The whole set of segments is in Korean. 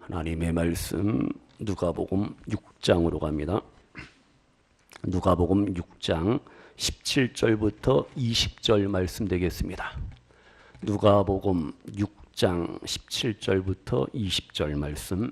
하나님의 말씀 누가복음 6장으로 갑니다. 누가복음 6장 17절부터 20절 말씀 되겠습니다. 누가복음 6장 17절부터 20절 말씀.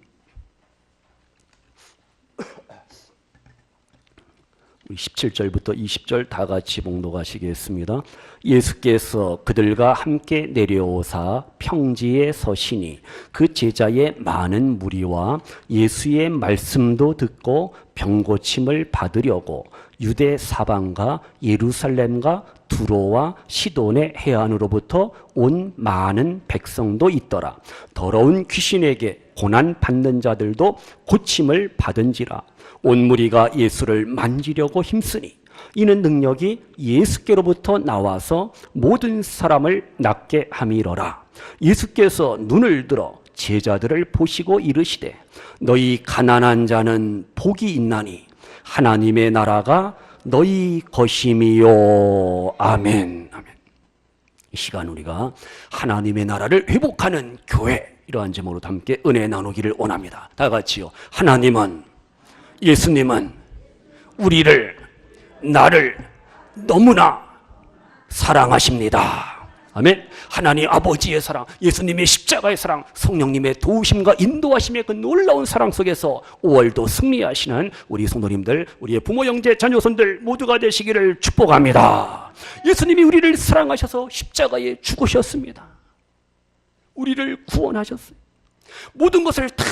우리 17절부터 20절 다 같이 봉독하시겠습니다. 예수께서 그들과 함께 내려오사 평지에 서시니 그 제자의 많은 무리와 예수의 말씀도 듣고 병고침을 받으려고 유대 사방과 예루살렘과 두로와 시돈의 해안으로부터 온 많은 백성도 있더라. 더러운 귀신에게 고난 받는 자들도 고침을 받은지라. 온 무리가 예수를 만지려고 힘쓰니 이는 능력이 예수께로부터 나와서 모든 사람을 낫게 함이러라. 예수께서 눈을 들어 제자들을 보시고 이르시되 너희 가난한 자는 복이 있나니 하나님의 나라가 너희 것임이요. 아멘. 아멘. 이 시간 우리가 하나님의 나라를 회복하는 교회, 이러한 제목으로 함께 은혜 나누기를 원합니다. 다 같이요. 하나님은, 예수님은 나를 너무나 사랑하십니다. 아멘. 하나님 아버지의 사랑, 예수님의 십자가의 사랑, 성령님의 도우심과 인도하심의 그 놀라운 사랑 속에서 5월도 승리하시는 우리 성도님들, 우리의 부모, 형제, 자녀손들 모두가 되시기를 축복합니다. 예수님이 우리를 사랑하셔서 십자가에 죽으셨습니다. 우리를 구원하셨어요. 모든 것을 다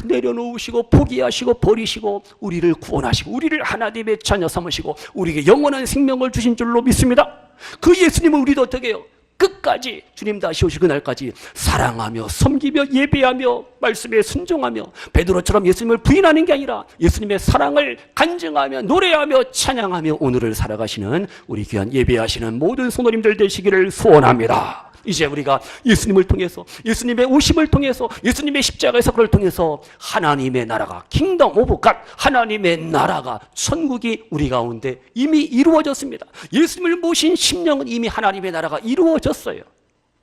내려놓으시고 포기하시고 버리시고 우리를 구원하시고 우리를 하나님의 자녀 삼으시고 우리에게 영원한 생명을 주신 줄로 믿습니다. 그 예수님은 우리도 어떻게 해요? 끝까지 주님 다시 오실 그날까지 사랑하며 섬기며 예배하며 말씀에 순종하며 베드로처럼 예수님을 부인하는 게 아니라 예수님의 사랑을 간증하며 노래하며 찬양하며 오늘을 살아가시는 우리 귀한 예배하시는 모든 성도님들 되시기를 소원합니다. 이제 우리가 예수님을 통해서, 예수님의 오심을 통해서, 예수님의 십자가의 사건을 통해서 하나님의 나라가, 킹덤 오브 갓, 하나님의 나라가, 천국이 우리 가운데 이미 이루어졌습니다. 예수님을 모신 심령은 이미 하나님의 나라가 이루어졌어요.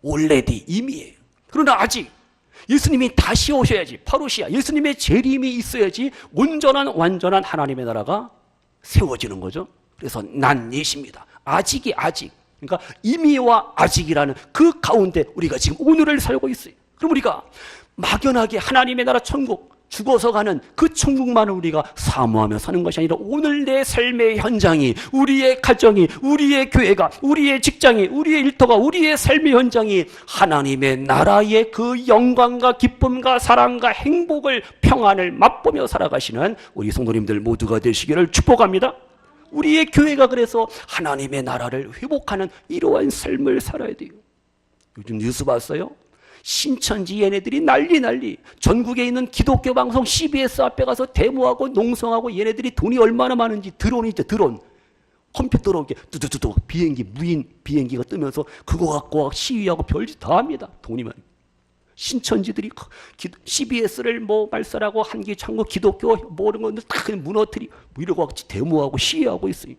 already, 이미예요. 그러나 아직 예수님이 다시 오셔야지, 파루시아, 예수님의 재림이 있어야지 온전한 완전한 하나님의 나라가 세워지는 거죠. 그래서 난 예시입니다. 아직. 그러니까 이미와 아직이라는 그 가운데 우리가 지금 오늘을 살고 있어요. 그럼 우리가 막연하게 하나님의 나라 천국, 죽어서 가는 그 천국만을 우리가 사모하며 사는 것이 아니라 오늘 내 삶의 현장이, 우리의 가정이, 우리의 교회가, 우리의 직장이, 우리의 일터가, 우리의 삶의 현장이 하나님의 나라의 그 영광과 기쁨과 사랑과 행복을, 평안을 맛보며 살아가시는 우리 성도님들 모두가 되시기를 축복합니다. 우리의 교회가 그래서 하나님의 나라를 회복하는 이러한 삶을 살아야 돼요. 요즘 뉴스 봤어요? 신천지 얘네들이 난리. 전국에 있는 기독교 방송 CBS 앞에 가서 데모하고 농성하고 얘네들이 돈이 얼마나 많은지, 드론이죠, 드론. 컴퓨터로 이렇게 두두두두 비행기, 무인 비행기가 뜨면서 그거 갖고 시위하고 별짓 다 합니다. 돈이 많이. 신천지들이 CBS를 발사하고 한기 창고 기독교 이런 건들 다 그냥 무너뜨리 이러고 데모하고 시위하고 있어요.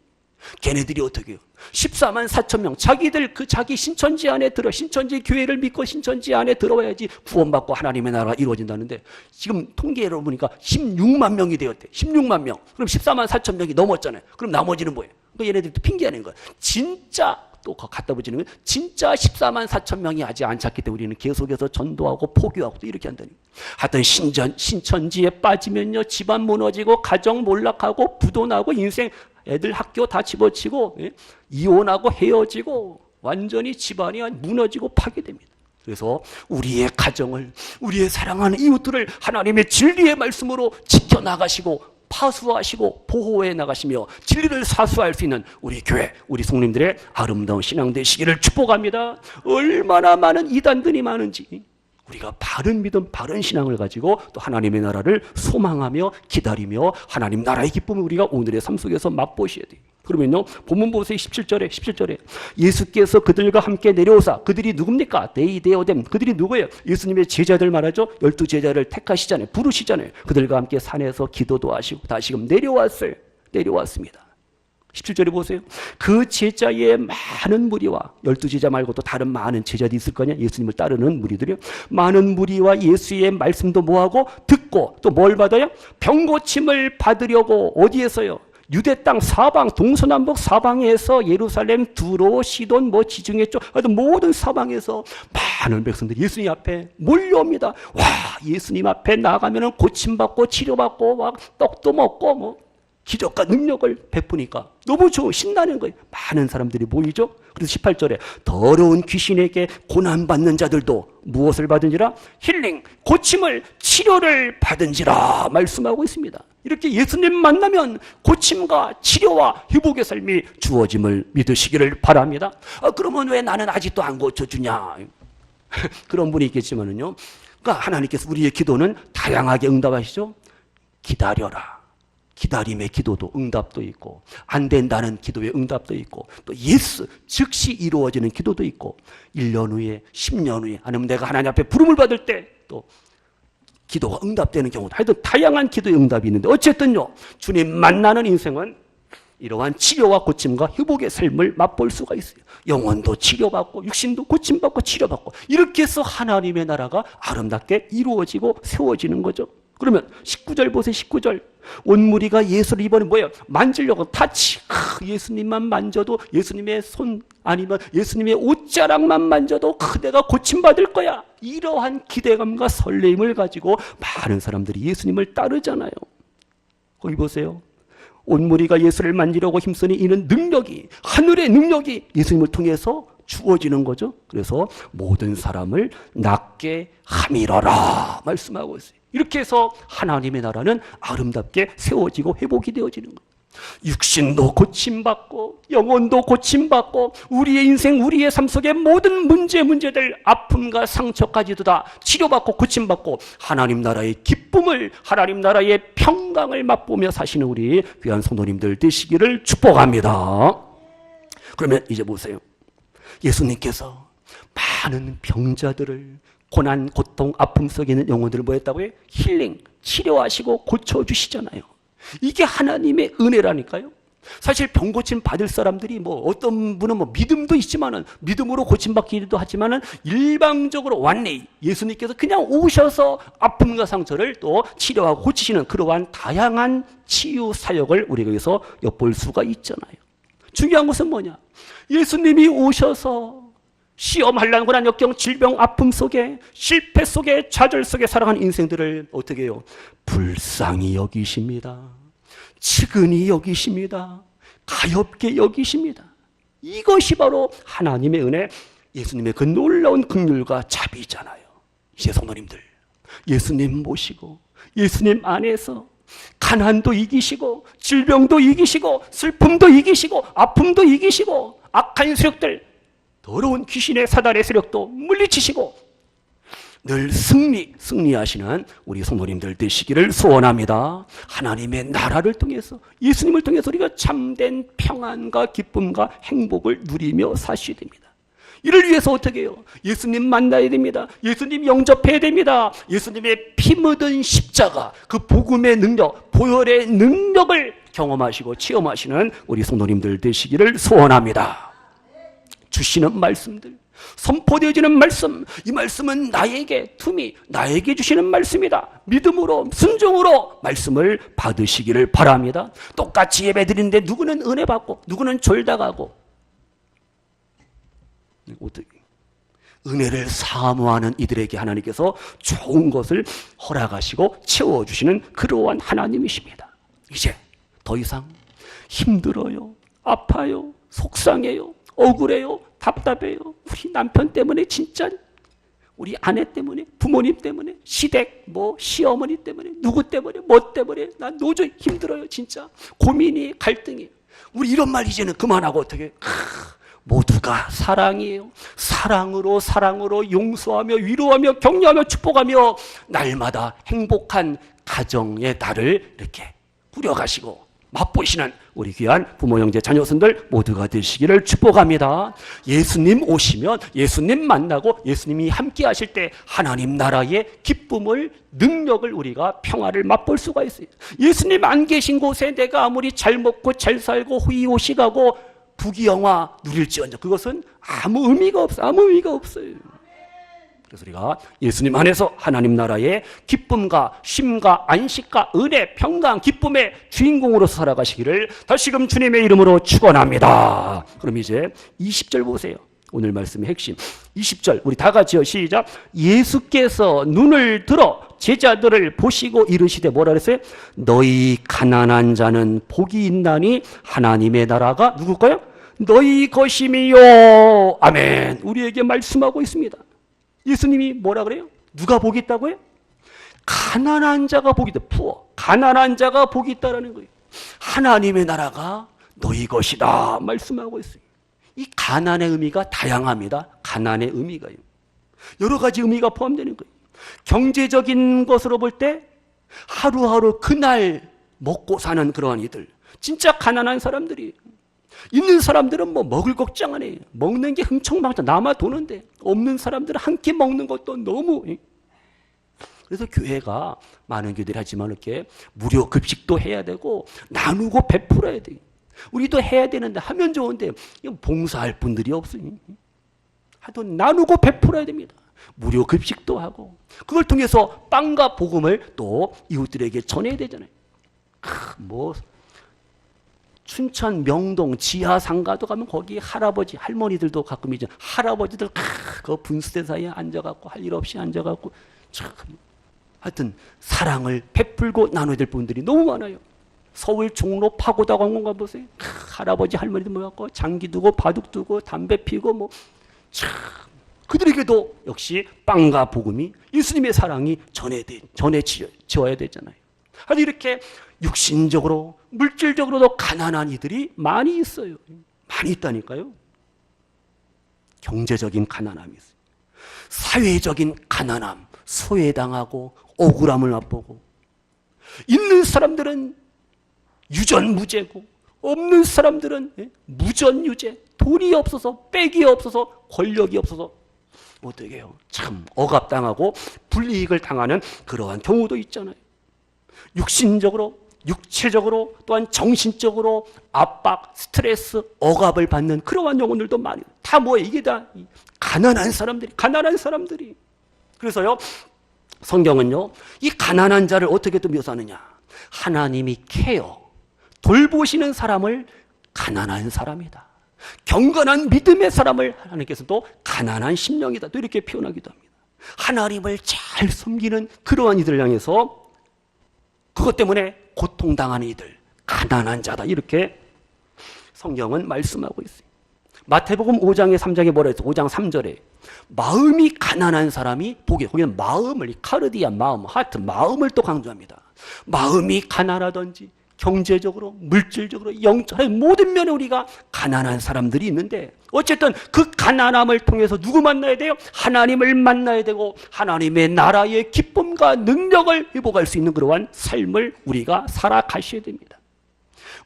걔네들이 어떻게 해요? 14만 4천 명 자기들 자기 신천지 안에 신천지 교회를 믿고 신천지 안에 들어와야지 구원받고 하나님의 나라가 이루어진다는데 지금 통계로 보니까 16만 명이 되었대. 16만 명. 그럼 14만 4천 명이 넘었잖아요. 그럼 나머지는 뭐예요? 얘네들도 핑계하는 거야. 진짜 또 갖다 붙이는 거예요. 진짜 14만 4천 명이 아직 안 찾기 때문에 우리는 계속해서 전도하고 포교하고 또 이렇게 한다니. 하여튼 신천지에 빠지면요 집안 무너지고 가정 몰락하고 부도나고 인생 애들 학교 다 집어치고 이혼하고 헤어지고 완전히 집안이 무너지고 파괴됩니다. 그래서 우리의 가정을, 우리의 사랑하는 이웃들을 하나님의 진리의 말씀으로 지켜나가시고 파수하시고 보호해 나가시며 진리를 사수할 수 있는 우리 교회, 우리 성도님들의 아름다운 신앙 되시기를 축복합니다. 얼마나 많은 이단들이 많은지 우리가 바른 믿음, 바른 신앙을 가지고 또 하나님의 나라를 소망하며 기다리며 하나님 나라의 기쁨을 우리가 오늘의 삶 속에서 맛보셔야 돼요. 그러면요, 본문 보세요. 17절에 예수께서 그들과 함께 내려오사, 그들이 누굽니까? 데이데오뎀, 그들이 누구예요? 예수님의 제자들 말하죠. 12 제자를 택하시잖아요. 부르시잖아요. 그들과 함께 산에서 기도도 하시고 다시금 내려왔습니다. 17절에 보세요. 그 제자의 많은 무리와 12제자 말고 또 다른 많은 제자들이 있을 거냐? 예수님을 따르는 무리들이요. 많은 무리와 예수의 말씀도 뭐하고 듣고 또 뭘 받아요? 병고침을 받으려고 어디에서요? 유대 땅 사방 동서남북 사방에서 예루살렘, 두로, 시돈, 뭐 지중해 쪽 모든 사방에서 많은 백성들이 예수님 앞에 몰려옵니다. 와, 예수님 앞에 나가면은 고침받고 치료받고 막 떡도 먹고 뭐 기적과 능력을 베푸니까 너무 신나는 거예요. 많은 사람들이 모이죠. 그래서 18절에 더러운 귀신에게 고난받는 자들도 무엇을 받은지라? 힐링, 고침을, 치료를 받은지라 말씀하고 있습니다. 이렇게 예수님 만나면 고침과 치료와 회복의 삶이 주어짐을 믿으시기를 바랍니다. 그러면 왜 나는 아직도 안 고쳐주냐? 그런 분이 있겠지만은요. 그러니까 하나님께서 우리의 기도는 다양하게 응답하시죠. 기다려라. 기다림의 기도도 응답도 있고, 안 된다는 기도의 응답도 있고, 또 예스, 즉시 이루어지는 기도도 있고, 1년 후에 10년 후에 아니면 내가 하나님 앞에 부름을 받을 때 또 기도가 응답되는 경우도, 하여튼 다양한 기도의 응답이 있는데, 어쨌든요, 주님 만나는 인생은 이러한 치료와 고침과 회복의 삶을 맛볼 수가 있어요. 영혼도 치료받고 육신도 고침받고 치료받고, 이렇게 해서 하나님의 나라가 아름답게 이루어지고 세워지는 거죠. 그러면 19절 보세요. 19절. 온 무리가 예수를 이번에 뭐예요? 만지려고 타치. 예수님만 만져도, 예수님의 손 아니면 예수님의 옷자락만 만져도 내가 고침받을 거야. 이러한 기대감과 설레임을 가지고 많은 사람들이 예수님을 따르잖아요. 거기 보세요. 온 무리가 예수를 만지려고 힘쓰니 이는 능력이, 하늘의 능력이 예수님을 통해서 주어지는 거죠. 그래서 모든 사람을 낫게 함이러라 말씀하고 있어요. 이렇게 해서 하나님의 나라는 아름답게 세워지고 회복이 되어지는 거예요. 육신도 고침받고 영혼도 고침받고 우리의 인생, 우리의 삶 속의 모든 문제들, 아픔과 상처까지도 다 치료받고 고침받고 하나님 나라의 기쁨을, 하나님 나라의 평강을 맛보며 사시는 우리 귀한 성도님들 되시기를 축복합니다. 그러면 이제 보세요. 예수님께서 많은 병자들을, 고난, 고통, 아픔 속에 있는 영혼들을 뭐 했다고요? 힐링, 치료하시고 고쳐주시잖아요. 이게 하나님의 은혜라니까요. 사실 병고침 받을 사람들이 뭐 어떤 분은 뭐 믿음도 있지만은, 믿음으로 고침받기도 하지만은, 일방적으로 완레이 예수님께서 그냥 오셔서 아픔과 상처를 또 치료하고 고치시는 그러한 다양한 치유 사역을 우리가 여기서 엿볼 수가 있잖아요. 중요한 것은 뭐냐? 예수님이 오셔서 시험하려는 고난, 역경, 질병, 아픔 속에, 실패 속에, 좌절 속에 살아가는 인생들을 어떻게 해요? 불쌍히 여기십니다. 측은히 여기십니다. 가엾게 여기십니다. 이것이 바로 하나님의 은혜, 예수님의 그 놀라운 긍휼과 자비잖아요. 이제 성도님들, 예수님 모시고 예수님 안에서 가난도 이기시고 질병도 이기시고 슬픔도 이기시고 아픔도 이기시고 악한 세력들, 더러운 귀신의 사단의 세력도 물리치시고 늘 승리하시는 우리 성도님들 되시기를 소원합니다. 하나님의 나라를 통해서, 예수님을 통해서 우리가 참된 평안과 기쁨과 행복을 누리며 사셔야 됩니다. 이를 위해서 어떻게 해요? 예수님 만나야 됩니다. 예수님 영접해야 됩니다. 예수님의 피 묻은 십자가, 그 복음의 능력, 보혈의 능력을 경험하시고 체험하시는 우리 성도님들 되시기를 소원합니다. 주시는 말씀들, 선포되어지는 말씀, 이 말씀은 나에게 나에게 주시는 말씀이다. 믿음으로, 순종으로 말씀을 받으시기를 바랍니다. 똑같이 예배드리는데 누구는 은혜 받고 누구는 졸다가고, 은혜를 사모하는 이들에게 하나님께서 좋은 것을 허락하시고 채워주시는 그러한 하나님이십니다. 이제 더 이상 힘들어요, 아파요, 속상해요, 억울해요, 답답해요, 우리 남편 때문에, 진짜 우리 아내 때문에, 부모님 때문에, 시댁, 시어머니 때문에, 누구 때문에, 뭐 때문에 난 도저히 힘들어요, 진짜 고민이, 갈등이. 우리 이런 말 이제는 그만하고 어떻게, 모두가 사랑이에요. 사랑으로 용서하며 위로하며 격려하며 축복하며 날마다 행복한 가정의 날을 이렇게 꾸려가시고 맛보시는 우리 귀한 부모, 형제, 자녀선들 모두가 되시기를 축복합니다. 예수님 오시면 예수님 만나고 예수님이 함께 하실 때 하나님 나라의 기쁨을, 능력을, 우리가 평화를 맛볼 수가 있어요. 예수님 안 계신 곳에 내가 아무리 잘 먹고 잘 살고 호의호식하고 부귀영화 누릴지언정 그것은 아무 의미가 없어요. 아무 의미가 없어요. 그래서 우리가 예수님 안에서 하나님 나라의 기쁨과 쉼과 안식과 은혜, 평강, 기쁨의 주인공으로서 살아가시기를 다시금 주님의 이름으로 축원합니다. 그럼 이제 20절 보세요. 오늘 말씀의 핵심 20절 우리 다 같이요. 시작. 예수께서 눈을 들어 제자들을 보시고 이르시되 뭐라 그랬어요? 너희 가난한 자는 복이 있나니 하나님의 나라가 누굴까요? 너희 것임이요. 아멘. 우리에게 말씀하고 있습니다. 예수님이 뭐라 그래요? 누가 복이 있다고요? 가난한 자가 복이 있다. 부어. 가난한 자가 복이 있다라는 거예요. 하나님의 나라가 너희 것이다 말씀하고 있어요. 이 가난의 의미가 다양합니다. 가난의 의미가요. 여러 가지 의미가 포함되는 거예요. 경제적인 것으로 볼 때 하루하루 그날 먹고 사는 그러한 이들. 진짜 가난한 사람들이 있는 사람들은 뭐 먹을 걱정 안 해요. 먹는 게 흥청망청 남아 도는데 없는 사람들은 한 끼 먹는 것도 너무. 그래서 교회가 많은 교회들이 하지만 이렇게 무료 급식도 해야 되고 나누고 베풀어야 돼요. 우리도 해야 되는데 하면 좋은데 봉사할 분들이 없어요. 하여튼 나누고 베풀어야 됩니다. 무료 급식도 하고 그걸 통해서 빵과 복음을 또 이웃들에게 전해야 되잖아요. 뭐 춘천 명동 지하상가도 가면 거기 할아버지 할머니들도 가끔 이제 할아버지들 그 분수대 사이에 앉아갖고 할 일 없이 앉아갖고 참 하여튼 사랑을 베풀고 나눠야 될 분들이 너무 많아요. 서울 종로 파고다 관광 가보세요. 할아버지 할머니들 모여갖고 장기 두고 바둑 두고 담배 피고 뭐 참 그들에게도 역시 빵과 복음이 예수님의 사랑이 전해지어야 되잖아요. 하여튼 이렇게 육신적으로 물질적으로도 가난한 이들이 많이 있어요. 많이 있다니까요. 경제적인 가난함이 있어요. 사회적인 가난함, 소외당하고 억울함을 맛보고 있는 사람들은 유전무죄고 없는 사람들은 무전유죄, 돈이 없어서 빽이 없어서 권력이 없어서 어떻게 해요? 참 억압당하고 불이익을 당하는 그러한 경우도 있잖아요. 육신적으로 육체적으로 또한 정신적으로 압박, 스트레스, 억압을 받는 그러한 영혼들도 많이. 다 뭐예요? 이게 다 가난한 사람들이. 그래서요, 성경은요, 이 가난한 자를 어떻게 또 묘사하느냐? 하나님이 돌보시는 사람을 가난한 사람이다. 경건한 믿음의 사람을 하나님께서 또 가난한 심령이다. 또 이렇게 표현하기도 합니다. 하나님을 잘 섬기는 그러한 이들을 향해서 그것 때문에 고통당하는 이들, 가난한 자다. 이렇게 성경은 말씀하고 있어요. 마태복음 5장의 3장에 뭐라 했어? 5장 3절에 마음이 가난한 사람이 복이, 거기는 마음을, 카르디아 마음, 하트, 마음을 또 강조합니다. 마음이 가난하든지 경제적으로, 물질적으로, 영적으로 모든 면에 우리가 가난한 사람들이 있는데 어쨌든 그 가난함을 통해서 누구 만나야 돼요? 하나님을 만나야 되고 하나님의 나라의 기쁨과 능력을 회복할 수 있는 그러한 삶을 우리가 살아가셔야 됩니다.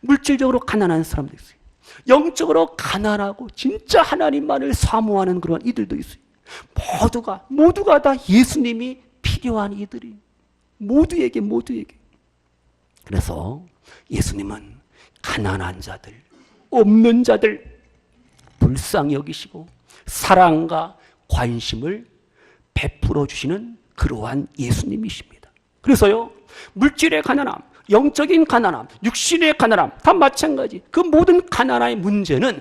물질적으로 가난한 사람도 있어요. 영적으로 가난하고 진짜 하나님만을 사모하는 그런 이들도 있어요. 모두가 다 예수님이 필요한 이들이 모두에게. 그래서 예수님은 가난한 자들, 없는 자들 불쌍히 여기시고 사랑과 관심을 베풀어 주시는 그러한 예수님이십니다. 그래서요, 물질의 가난함, 영적인 가난함, 육신의 가난함 다 마찬가지. 그 모든 가난의 문제는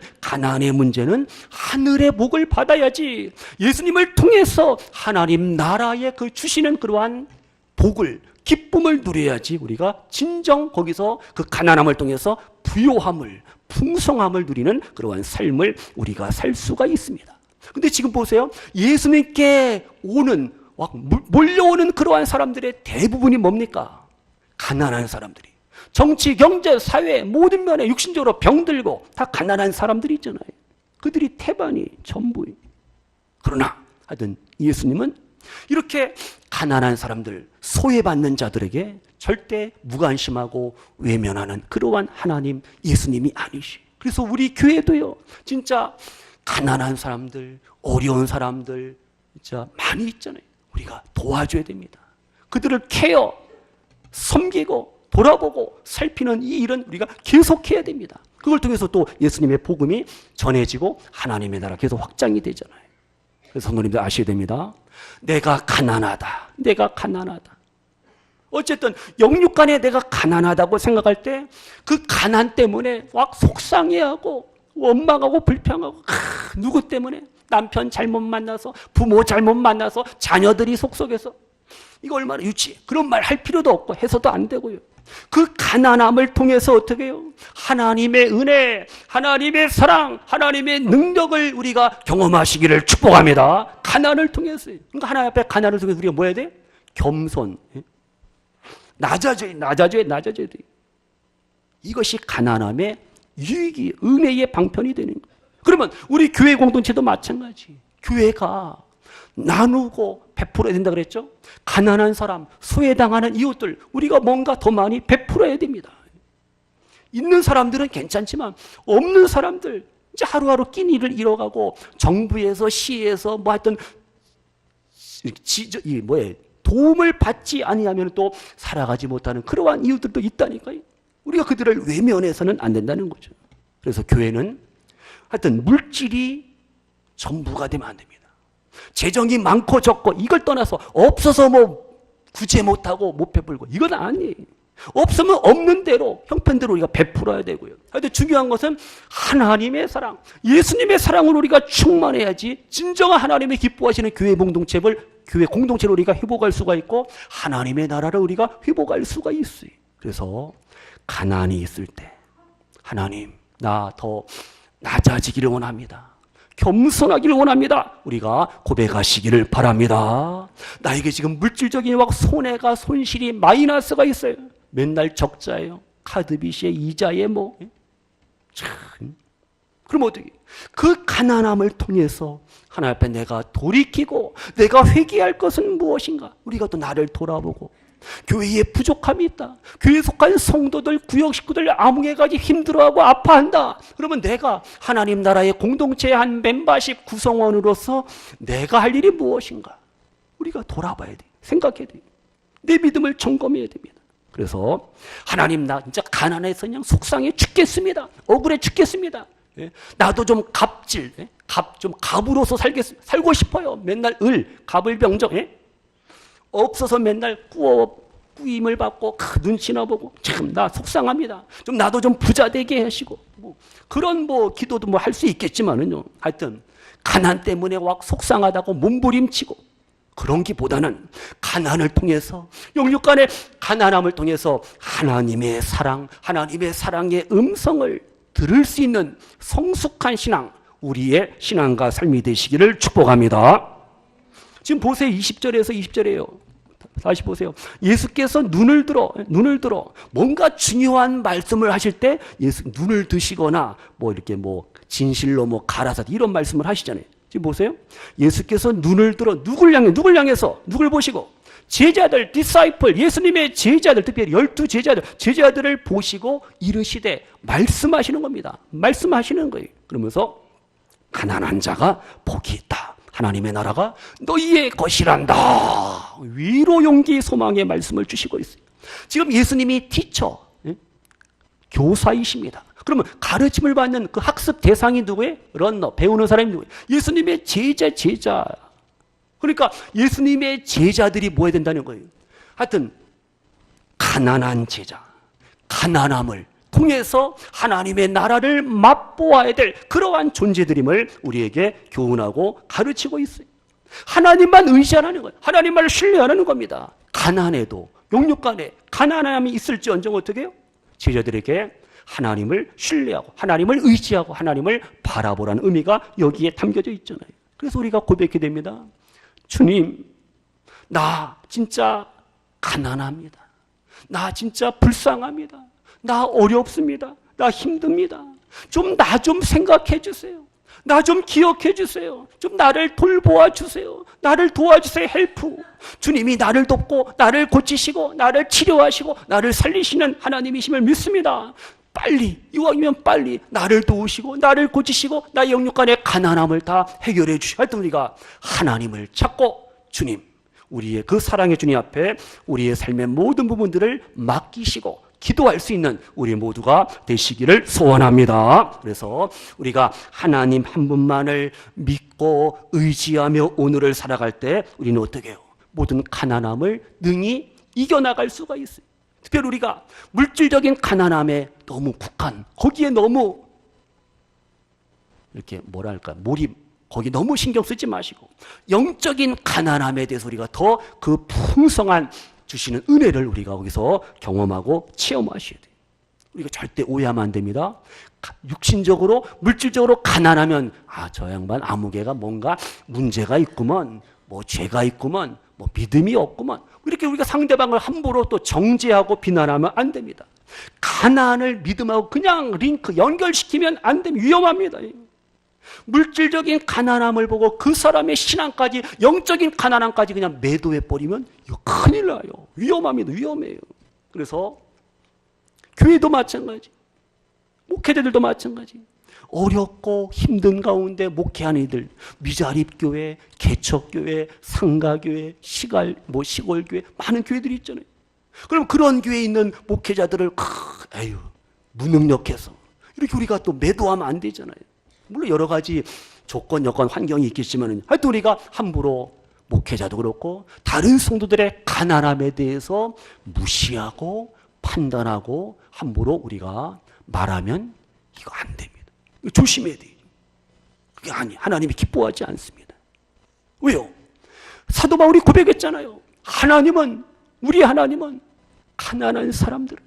하늘의 복을 받아야지, 예수님을 통해서 하나님 나라에 그 주시는 그러한 복을, 기쁨을 누려야지 우리가 진정 거기서 그 가난함을 통해서 부요함을, 풍성함을 누리는 그러한 삶을 우리가 살 수가 있습니다. 근데 지금 보세요. 예수님께 몰려오는 그러한 사람들의 대부분이 뭡니까? 가난한 사람들이. 정치, 경제, 사회 모든 면에 육신적으로 병들고 다 가난한 사람들이 있잖아요. 그들이 태반이 전부예요. 그러나 하여튼 예수님은 이렇게 가난한 사람들, 소외받는 자들에게 절대 무관심하고 외면하는 그러한 하나님, 예수님이 아니시. 그래서 우리 교회도요, 진짜 가난한 사람들, 어려운 사람들 진짜 많이 있잖아요. 우리가 도와줘야 됩니다. 그들을 케어, 섬기고 돌아보고 살피는 이 일은 우리가 계속해야 됩니다. 그걸 통해서 또 예수님의 복음이 전해지고 하나님의 나라 계속 확장이 되잖아요. 그래서 성도님들 아셔야 됩니다. 내가 가난하다. 내가 가난하다. 어쨌든 영육간에 내가 가난하다고 생각할 때 그 가난 때문에 막 속상해하고 원망하고 불평하고 누구 때문에? 남편 잘못 만나서, 부모 잘못 만나서, 자녀들이 속속해서. 이거 얼마나 유치해. 그런 말 할 필요도 없고 해서도 안 되고요. 그 가난함을 통해서 어떻게 해요? 하나님의 은혜, 하나님의 사랑, 하나님의 능력을 우리가 경험하시기를 축복합니다. 가난을 통해서요. 그러니까 하나님 앞에 가난을 통해서 우리가 뭐 해야 돼? 겸손. 낮아져야 돼. 이것이 가난함의 유익이, 은혜의 방편이 되는 거예요. 그러면 우리 교회 공동체도 마찬가지. 교회가 나누고 베풀어야 된다 그랬죠? 가난한 사람, 소외당하는 이웃들, 우리가 뭔가 더 많이 베풀어야 됩니다. 있는 사람들은 괜찮지만 없는 사람들, 이제 하루하루 끼니를 잃어가고 정부에서, 시에서 뭐 하여튼 도움을 받지 아니하면 또 살아가지 못하는 그러한 이웃들도 있다니까요. 우리가 그들을 외면해서는 안 된다는 거죠. 그래서 교회는 하여튼 물질이 전부가 되면 안 됩니다. 재정이 많고 적고 이걸 떠나서 없어서 뭐 구제 못하고 못 베풀고 이건 아니에요. 없으면 없는 대로 형편대로 우리가 베풀어야 되고요. 하여튼 중요한 것은 하나님의 사랑, 예수님의 사랑으로 우리가 충만해야지 진정한 하나님의 기뻐하시는 교회 공동체를 우리가 회복할 수가 있고 하나님의 나라를 우리가 회복할 수가 있어요. 그래서 가난이 있을 때 하나님, 나 더 낮아지기를 원합니다. 겸손하기를 원합니다. 우리가 고백하시기를 바랍니다. 나에게 지금 물질적인 손해가, 손실이, 마이너스가 있어요. 맨날 적자예요. 카드빚에 이자에 뭐. 참. 그럼 어떻게? 그 가난함을 통해서 하나님 앞에 내가 돌이키고 내가 회개할 것은 무엇인가? 우리가 또 나를 돌아보고 교회에 부족함이 있다. 교회에 속한 성도들, 구역 식구들 아무 개가지 힘들어하고 아파한다. 그러면 내가 하나님 나라의 공동체의 한 멤버십 구성원으로서 내가 할 일이 무엇인가? 우리가 돌아봐야 돼. 생각해야 돼. 내 믿음을 점검해야 됩니다. 그래서 하나님, 나 진짜 가난해서 그냥 속상해 죽겠습니다. 억울해 죽겠습니다. 나도 좀 갑으로서 살고 싶어요. 맨날 갑을 병정. 없어서 맨날 꾸임을 받고 눈치나 보고 참 나 속상합니다. 좀 나도 좀 부자 되게 하시고 그런 기도도 할 수 있겠지만은요. 하여튼 가난 때문에 막 속상하다고 몸부림치고 그런 기보다는 가난을 통해서 영육간의 가난함을 통해서 하나님의 사랑, 하나님의 사랑의 음성을 들을 수 있는 성숙한 신앙, 우리의 신앙과 삶이 되시기를 축복합니다. 지금 보세요. 20절에서 20절이에요. 다시 보세요. 예수께서 눈을 들어 뭔가 중요한 말씀을 하실 때 눈을 드시거나 이렇게 진실로 가라사대 이런 말씀을 하시잖아요. 지금 보세요. 예수께서 눈을 들어 누굴 향해서 누굴 보시고 제자들, 디사이플, 예수님의 제자들, 특별히 12 제자들을 보시고 이르시되 말씀하시는 겁니다. 말씀하시는 거예요. 그러면서 가난한 자가 복이 있다. 하나님의 나라가 너희의 것이란다. 위로, 용기, 소망의 말씀을 주시고 있어요. 지금 예수님이 티처, 교사이십니다. 그러면 가르침을 받는 그 학습 대상이 누구예요? 런너, 배우는 사람이 누구예요? 예수님의 제자. 그러니까 예수님의 제자들이 뭐 해야 된다는 거예요? 하여튼 가난한 제자, 가난함을 통해서 하나님의 나라를 맛보아야 될 그러한 존재들임을 우리에게 교훈하고 가르치고 있어요. 하나님만 의지하는 거예요. 하나님만을 신뢰하는 겁니다. 가난해도 영육간에 가난함이 있을지언정 어떻게 해요? 제자들에게 하나님을 신뢰하고 하나님을 의지하고 하나님을 바라보라는 의미가 여기에 담겨져 있잖아요. 그래서 우리가 고백해야 됩니다. 주님, 나 진짜 가난합니다. 나 진짜 불쌍합니다. 나 어렵습니다. 나 힘듭니다. 나 좀 생각해 주세요. 나 좀 기억해 주세요. 좀 나를 돌보아 주세요. 나를 도와주세요. 헬프. 주님이 나를 돕고 나를 고치시고 나를 치료하시고 나를 살리시는 하나님이심을 믿습니다. 빨리, 이왕이면 빨리 나를 도우시고 나를 고치시고 나의 영육간의 가난함을 다 해결해 주시고 하여튼 우리가 하나님을 찾고 주님, 우리의 그 사랑의 주님 앞에 우리의 삶의 모든 부분들을 맡기시고 기도할 수 있는 우리 모두가 되시기를 소원합니다. 그래서 우리가 하나님 한 분만을 믿고 의지하며 오늘을 살아갈 때 우리는 어떻게 해요? 모든 가난함을 능히 이겨나갈 수가 있어요. 특별히 우리가 물질적인 가난함에 너무 거기에 너무 이렇게 몰입, 거기 너무 신경 쓰지 마시고 영적인 가난함에 대해서 우리가 더 그 풍성한 주시는 은혜를 우리가 거기서 경험하고 체험하셔야 돼요. 우리가 절대 오해하면 안 됩니다. 육신적으로, 물질적으로 가난하면 저 양반 아무개가 뭔가 문제가 있구먼, 뭐 죄가 있구먼, 뭐 믿음이 없구먼, 이렇게 우리가 상대방을 함부로 또 정죄하고 비난하면 안 됩니다. 가난을 믿음하고 그냥 연결시키면 안 됩니다. 위험합니다. 물질적인 가난함을 보고 그 사람의 신앙까지, 영적인 가난함까지 그냥 매도해버리면 이거 큰일 나요. 위험합니다. 위험해요. 그래서 교회도 마찬가지, 목회자들도 마찬가지, 어렵고 힘든 가운데 목회하는 이들, 미자립교회, 개척교회, 상가교회, 시골교회, 많은 교회들이 있잖아요. 그럼 그런 교회에 있는 목회자들을 무능력해서 이렇게 우리가 또 매도하면 안 되잖아요. 물론 여러 가지 조건, 여건, 환경이 있겠지만 하여튼 우리가 함부로 목회자도 그렇고 다른 성도들의 가난함에 대해서 무시하고 판단하고 함부로 우리가 말하면 이거 안 됩니다. 이거 조심해야 돼요. 그게 하나님이 기뻐하지 않습니다. 왜요? 사도 바울이 고백했잖아요. 우리 하나님은 가난한 사람들을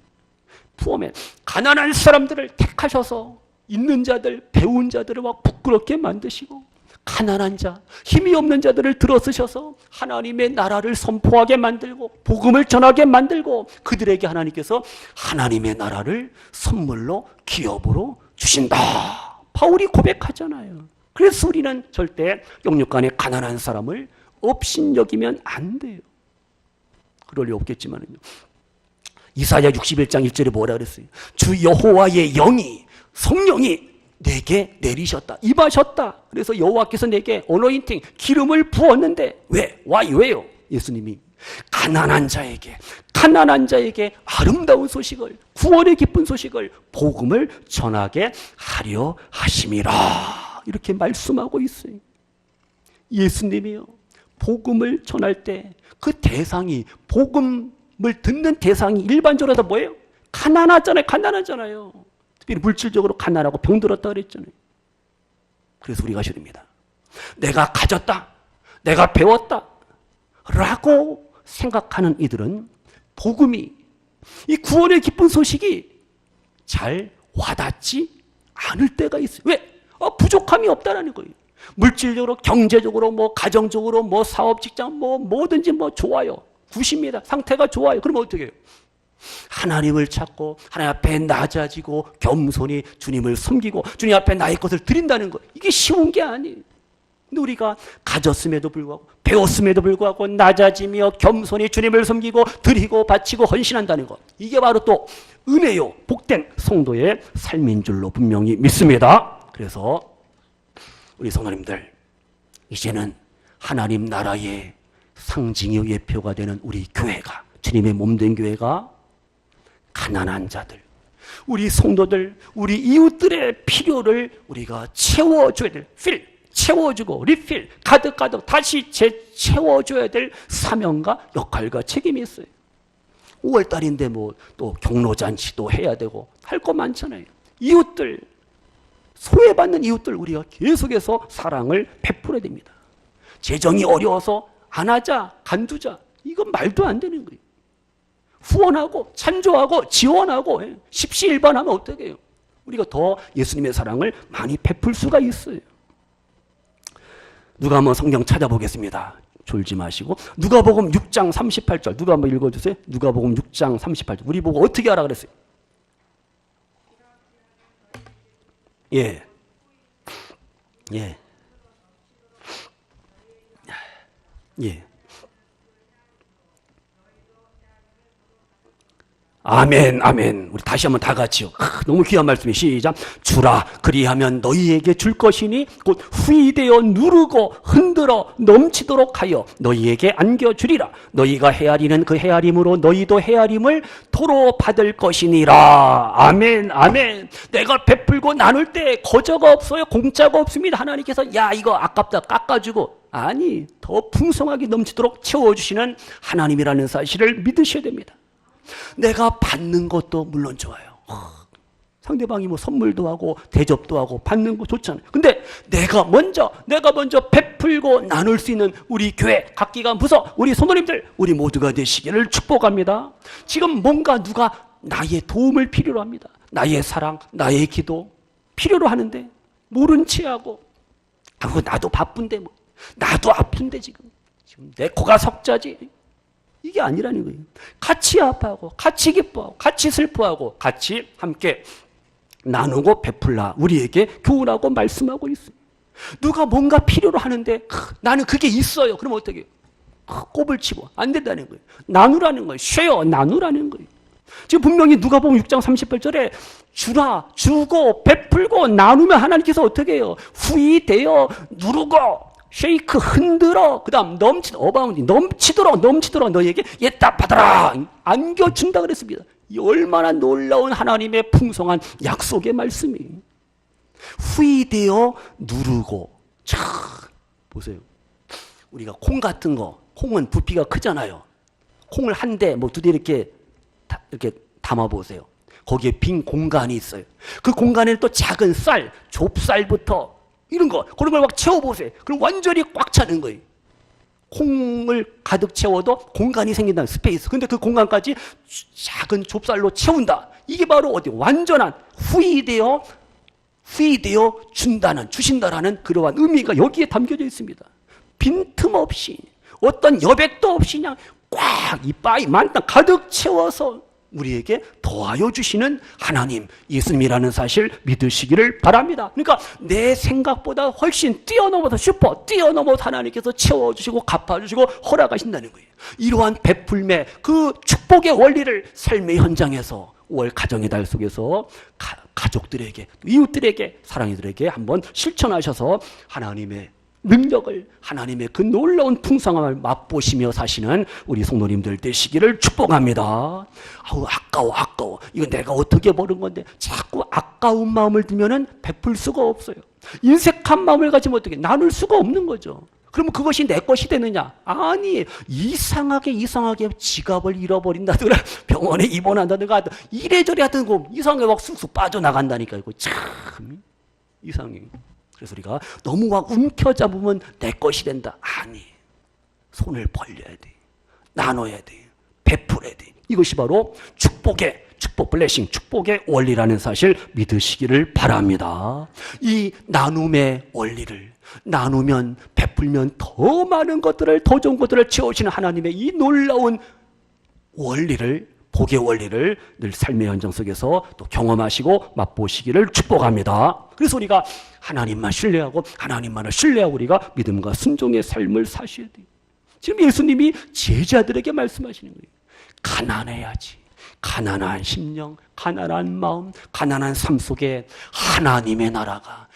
포함해 가난한 사람들을 택하셔서 있는 자들, 배운 자들을 막 부끄럽게 만드시고 가난한 자, 힘이 없는 자들을 들어쓰셔서 하나님의 나라를 선포하게 만들고 복음을 전하게 만들고 그들에게 하나님께서 하나님의 나라를 선물로 기업으로 주신다. 바울이 고백하잖아요. 그래서 우리는 절대 영육간에 가난한 사람을 업신여기면 안 돼요. 그럴 리 없겠지만요. 이사야 61장 1절에 뭐라 그랬어요? 주 여호와의 영이, 성령이 내게 내리셨다, 임하셨다. 그래서 여호와께서 내게 어노인팅, 기름을 부었는데 왜요? 예수님이 가난한 자에게 아름다운 소식을, 구원의 기쁜 소식을, 복음을 전하게 하려 하심이라. 이렇게 말씀하고 있어요. 예수님이요, 복음을 전할 때 그 대상이, 복음을 듣는 대상이 일반적으로 다 뭐예요? 가난하잖아요. 특별히 물질적으로 가난하고 병들었다 그랬잖아요. 그래서 우리가 하셔야 됩니다. 내가 가졌다, 내가 배웠다 라고 생각하는 이들은 복음이, 이 구원의 기쁜 소식이 잘 와닿지 않을 때가 있어요. 왜? 부족함이 없다라는 거예요. 물질적으로, 경제적으로, 가정적으로, 사업, 직장, 뭐든지 좋아요. 굿입니다. 상태가 좋아요. 그러면 어떻게 해요? 하나님을 찾고 하나님 앞에 낮아지고 겸손히 주님을 섬기고 주님 앞에 나의 것을 드린다는 것, 이게 쉬운 게 아니에요. 근데 우리가 가졌음에도 불구하고, 배웠음에도 불구하고 낮아지며 겸손히 주님을 섬기고 드리고 바치고 헌신한다는 것, 이게 바로 또 은혜요, 복된 성도의 삶인 줄로 분명히 믿습니다. 그래서 우리 성도님들, 이제는 하나님 나라의 상징이요 예표가 되는 우리 교회가, 주님의 몸된 교회가 가난한 자들, 우리 성도들, 우리 이웃들의 필요를 우리가 채워줘야 될, 채워주고 리필, 가득 다시 채워줘야 될 사명과 역할과 책임이 있어요. 5월달인데 또 경로잔치도 해야 되고 할 거 많잖아요. 이웃들, 소외받는 이웃들 우리가 계속해서 사랑을 베풀어야 됩니다. 재정이 어려워서 안 하자, 간두자, 이건 말도 안 되는 거예요. 후원하고 찬조하고 지원하고 십시일반하면 어떻게 해요? 우리가 더 예수님의 사랑을 많이 베풀 수가 있어요. 누가 한번 성경 찾아보겠습니다. 졸지 마시고 누가복음 6장 38절 누가 한번 읽어주세요. 누가복음 6장 38절 우리 보고 어떻게 하라 그랬어요? 예. 예. 예. 아멘, 아멘. 우리 다시 한번 다 같이요. 너무 귀한 말씀이 시작. 주라 그리하면 너희에게 줄 것이니 곧 후이되어 누르고 흔들어 넘치도록 하여 너희에게 안겨주리라. 너희가 헤아리는 그 헤아림으로 너희도 헤아림을 도로 받을 것이니라. 아멘, 아멘. 내가 베풀고 나눌 때 거저가 없어요. 공짜가 없습니다. 하나님께서 야 이거 아깝다 깎아주고 아니 더 풍성하게 넘치도록 채워주시는 하나님이라는 사실을 믿으셔야 됩니다. 내가 받는 것도 물론 좋아요. 상대방이 뭐 선물도 하고 대접도 하고 받는 거 좋잖아요. 근데 내가 먼저 베풀고 나눌 수 있는 우리 교회 각기가 부서 우리 성도님들 우리 모두가 되시기를 축복합니다. 지금 뭔가 누가 나의 도움을 필요로 합니다. 나의 사랑, 나의 기도 필요로 하는데 모른 채 하고 나도 바쁜데 뭐 나도 아픈데 지금 내 코가 석자지. 이게 아니라는 거예요. 같이 아파하고 같이 기뻐하고 같이 슬퍼하고 같이 함께 나누고 베풀라 우리에게 교훈하고 말씀하고 있어요. 누가 뭔가 필요로 하는데 나는 그게 있어요. 그럼 어떻게 해요? 꼽을 치고 안 된다는 거예요. 나누라는 거예요. 쉐어 나누라는 거예요. 지금 분명히 누가복음 6장 38절에 주라 주고 베풀고 나누면 하나님께서 어떻게 해요? 후이되어 누르고 쉐이크 흔들어 그 다음 어바운딩 넘치도록 너희에게 얘다 받아라 안겨준다 그랬습니다. 이 얼마나 놀라운 하나님의 풍성한 약속의 말씀이에요. 후이되어 누르고 보세요. 우리가 콩 같은 거 콩은 부피가 크잖아요. 콩을 한 대 뭐 두 대 이렇게 담아보세요. 거기에 빈 공간이 있어요. 그 공간에는 또 작은 쌀 좁쌀부터 이런 거, 그런 걸 막 채워보세요. 그럼 완전히 꽉 차는 거예요. 콩을 가득 채워도 공간이 생긴다는 스페이스. 근데 그 공간까지 작은 좁쌀로 채운다. 이게 바로 어디 완전한 후이되어 주신다라는 그러한 의미가 여기에 담겨져 있습니다. 빈틈없이 어떤 여백도 없이 그냥 꽉 이 바위 만땅 가득 채워서 우리에게 더하여 주시는 하나님 예수님이라는 사실 믿으시기를 바랍니다. 그러니까 내 생각보다 훨씬 뛰어넘어서 하나님께서 채워주시고 갚아주시고 허락하신다는 거예요. 이러한 베풀매 그 축복의 원리를 삶의 현장에서 5월 가정의 달 속에서 가족들에게 이웃들에게 사랑이들에게 한번 실천하셔서 하나님의 능력을 하나님의 그 놀라운 풍성함을 맛보시며 사시는 우리 성도님들 되시기를 축복합니다. 아우 아까워 이거 내가 어떻게 버는 건데 자꾸 아까운 마음을 들면은 베풀 수가 없어요. 인색한 마음을 가지면 어떻게 나눌 수가 없는 거죠. 그러면 그것이 내 것이 되느냐? 아니 이상하게 지갑을 잃어버린다든가 병원에 입원한다든가 이래저래 하여튼 이상하게 막 쑥쑥 빠져나간다니까 이거 참 이상해. 그래서 우리가 너무 막 움켜잡으면 내 것이 된다. 아니, 손을 벌려야 돼. 나눠야 돼. 베풀어야 돼. 이것이 바로 축복의 원리라는 사실 믿으시기를 바랍니다. 이 나눔의 원리를 나누면 베풀면 더 많은 것들을 더 좋은 것들을 채워주시는 하나님의 이 놀라운 원리를 복의 원리를 늘 삶의 현장 속에서 또 경험하시고 맛보시기를 축복합니다. 그래서 우리가 하나님만 신뢰하고 하나님만을 신뢰하고 우리가 믿음과 순종의 삶을 사셔야 돼요. 지금 예수님이 제자들에게 말씀하시는 거예요. 가난해야지. 가난한 심령, 가난한 마음, 가난한 삶 속에 하나님의 나라가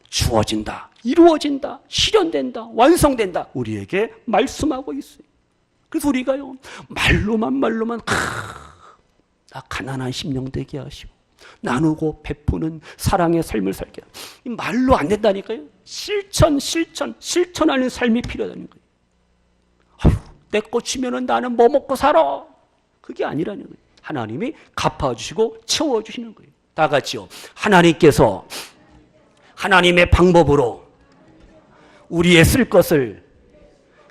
주어진다, 이루어진다, 실현된다, 완성된다 우리에게 말씀하고 있어요. 그래서 우리가요 말로만 나 가난한 심령 되게 하시고 나누고 베푸는 사랑의 삶을 살게 이 말로 안 된다니까요. 실천하는 삶이 필요하다는 거예요. 아유, 내 거 주면은 나는 뭐 먹고 살아. 그게 아니라는 거예요. 하나님이 갚아주시고 채워주시는 거예요. 다 같이요. 하나님께서 하나님의 방법으로 우리의 쓸 것을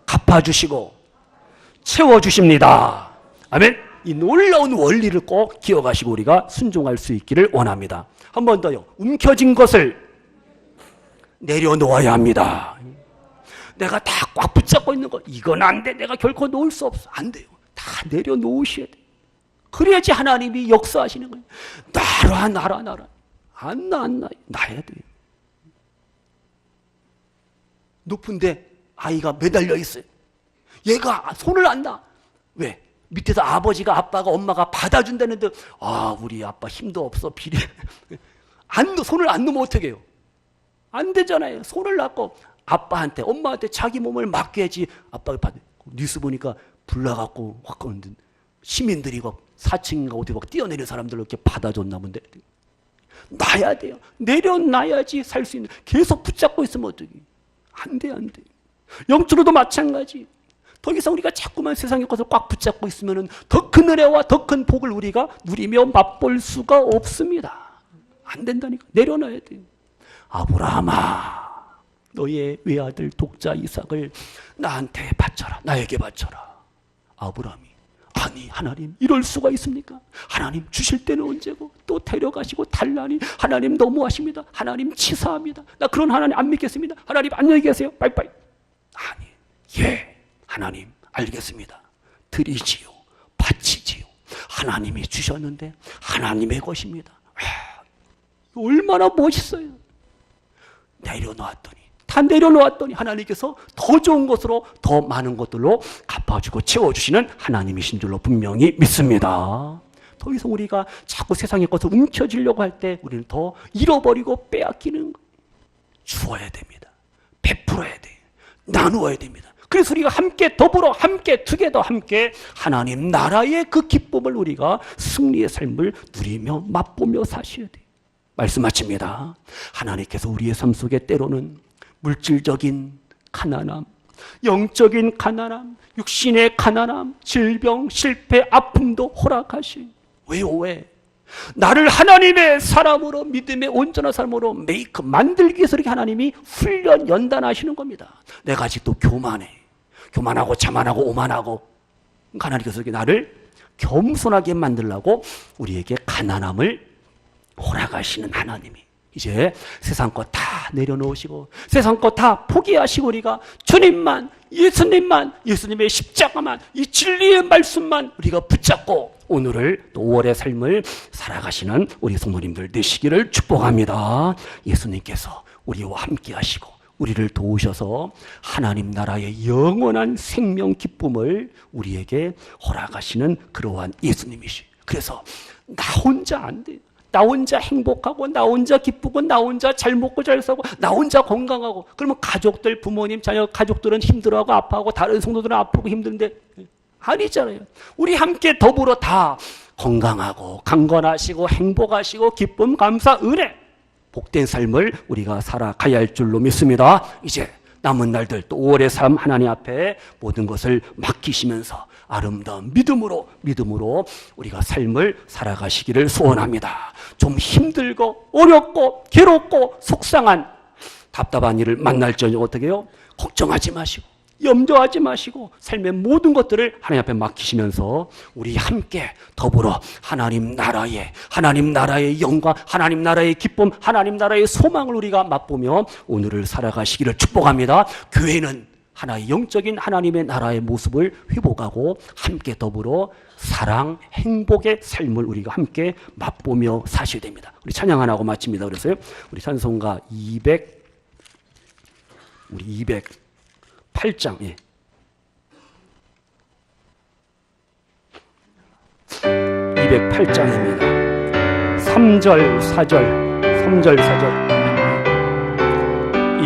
갚아주시고 채워주십니다. 아멘. 이 놀라운 원리를 꼭 기억하시고 우리가 순종할 수 있기를 원합니다. 한 번 더요. 움켜진 것을 내려놓아야 합니다. 내가 다 꽉 붙잡고 있는 거 이건 안 돼. 내가 결코 놓을 수 없어. 안 돼요. 다 내려놓으셔야 돼요. 그래야지 하나님이 역사하시는 거예요. 나라. 안 나. 나야 돼요. 높은데 아이가 매달려 있어요. 얘가 손을 안 놔. 왜? 밑에서 아버지가, 아빠가, 엄마가 받아준다는데, 우리 아빠 힘도 없어, 비례. 손을 안 놓으면 어떻게 해요? 안 되잖아요. 손을 놨고 아빠한테, 엄마한테 자기 몸을 맡겨야지. 아빠가 뉴스 보니까 불나갖고 확 거는데 시민들이 4층인가 어디 뛰어내린 사람들 이렇게 받아줬나 본데. 놔야 돼요. 내려놔야지 살 수 있는. 계속 붙잡고 있으면 어떡해. 안 돼, 안 돼. 영적으로도 마찬가지. 더 이상 우리가 자꾸만 세상의 것을 꽉 붙잡고 있으면 더 큰 은혜와 더 큰 복을 우리가 누리며 맛볼 수가 없습니다. 안 된다니까. 내려놔야 돼요. 아브라함아, 너의 외아들 독자 이삭을 나한테 바쳐라. 나에게 바쳐라. 아브라함이, 아니 하나님 이럴 수가 있습니까? 하나님 주실 때는 언제고 또 데려가시고 달라니 하나님 너무하십니다. 하나님 치사합니다. 나 그런 하나님 안 믿겠습니다. 하나님 안녕히 계세요. 빠이빠이. 아니, 예, 하나님 알겠습니다. 드리지요. 바치지요. 하나님이 주셨는데 하나님의 것입니다. 얼마나 멋있어요. 다 내려놓았더니 하나님께서 더 좋은 것으로 더 많은 것들로 갚아주고 채워주시는 하나님이신 줄로 분명히 믿습니다. 더 이상 우리가 자꾸 세상의 것을 움켜쥐려고 할 때 우리는 더 잃어버리고 빼앗기는 거. 주어야 됩니다. 베풀어야 돼요. 나누어야 됩니다. 그래서 우리가 함께 더불어 함께 투게더 함께 하나님 나라의 그 기쁨을 우리가 승리의 삶을 누리며 맛보며 사셔야 돼요. 말씀 마칩니다. 하나님께서 우리의 삶 속에 때로는 물질적인 가난함, 영적인 가난함, 육신의 가난함, 질병, 실패, 아픔도 허락하시. 왜요? 왜? 나를 하나님의 사람으로, 믿음의 온전한 사람으로 만들기 위해서 이렇게 하나님이 훈련, 연단하시는 겁니다. 내가 아직도 교만하고 자만하고 오만하고, 하나님께서 나를 겸손하게 만들려고 우리에게 가난함을 허락하시는 하나님이 이제 세상 것 다 내려놓으시고 세상 것 다 포기하시고 우리가 주님만, 예수님의 십자가만, 이 진리의 말씀만 우리가 붙잡고 오늘을 또 5월의 삶을 살아가시는 우리 성도님들 되시기를 축복합니다. 예수님께서 우리와 함께 하시고 우리를 도우셔서 하나님 나라의 영원한 생명 기쁨을 우리에게 허락하시는 그러한 예수님이시. 그래서 나 혼자 안 돼요. 나 혼자 행복하고 나 혼자 기쁘고 나 혼자 잘 먹고 잘 사고 나 혼자 건강하고 그러면 가족들, 부모님, 자녀, 가족들은 힘들어하고 아파하고 다른 성도들은 아프고 힘든데 아니잖아요. 우리 함께 더불어 다 건강하고 강건하시고 행복하시고 기쁨, 감사, 은혜, 복된 삶을 우리가 살아가야 할 줄로 믿습니다. 이제 남은 날들 또 5월의 삶 하나님 앞에 모든 것을 맡기시면서 아름다운 믿음으로 우리가 삶을 살아가시기를 소원합니다. 좀 힘들고 어렵고 괴롭고 속상한 답답한 일을 만날지언정 어떻게 해요? 걱정하지 마시고 염려하지 마시고 삶의 모든 것들을 하나님 앞에 맡기시면서 우리 함께 더불어 하나님 나라의 영광, 하나님 나라의 기쁨, 하나님 나라의 소망을 우리가 맛보며 오늘을 살아가시기를 축복합니다. 교회는 하나의 영적인 하나님의 나라의 모습을 회복하고 함께 더불어 사랑, 행복의 삶을 우리가 함께 맛보며 사셔야 됩니다. 우리 찬양 하나 하고 마칩니다. 그래서요. 우리 찬송가 208장, 예. 208장입니다. 3절, 4절. 이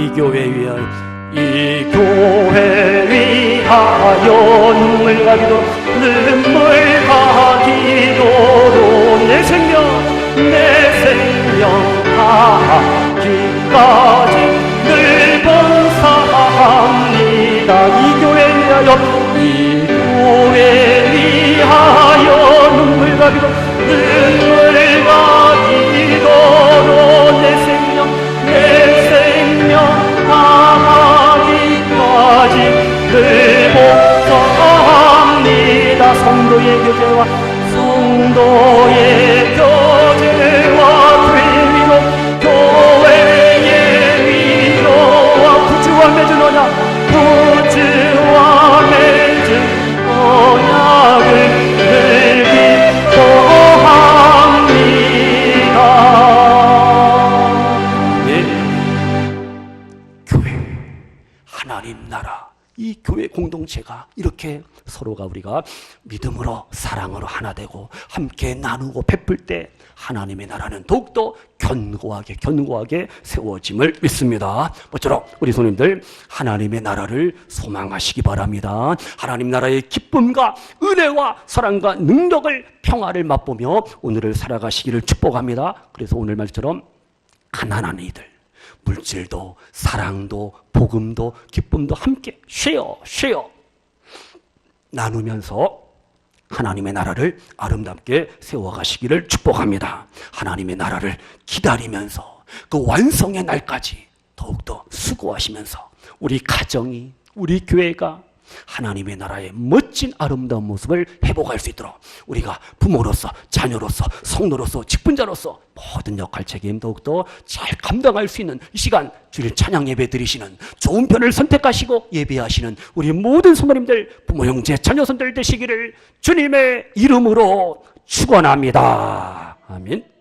교회 위하여 눈물 가기도로 내 생명 하기까지 늘 봉사합니다. 이 교회 위하여 눈물 가기도로 내 생명 하기까지 늘 봉사합니다. 성도의 교제와 교회의 위로와 부주와 맺은 언약을 늘 기뻐합니다. 네. 교회 공동체가 이렇게 서로가 우리가 믿음으로 사랑으로 하나 되고 함께 나누고 베풀 때 하나님의 나라는 더욱더 견고하게 세워짐을 믿습니다. 모쪼록 우리 손님들 하나님의 나라를 소망하시기 바랍니다. 하나님 나라의 기쁨과 은혜와 사랑과 능력을 평화를 맛보며 오늘을 살아가시기를 축복합니다. 그래서 오늘 말처럼 가난한 이들 물질도 사랑도 복음도 기쁨도 함께 쉐어 나누면서 하나님의 나라를 아름답게 세워가시기를 축복합니다. 하나님의 나라를 기다리면서 그 완성의 날까지 더욱더 수고하시면서 우리 가정이 우리 교회가 하나님의 나라의 멋진 아름다운 모습을 회복할 수 있도록 우리가 부모로서 자녀로서 성도로서 직분자로서 모든 역할 책임 더욱더 잘 감당할 수 있는 이 시간 주일 찬양 예배 드리시는 좋은 편을 선택하시고 예배하시는 우리 모든 성도님들 부모 형제 자녀손들 되시기를 주님의 이름으로 축원합니다. 아멘.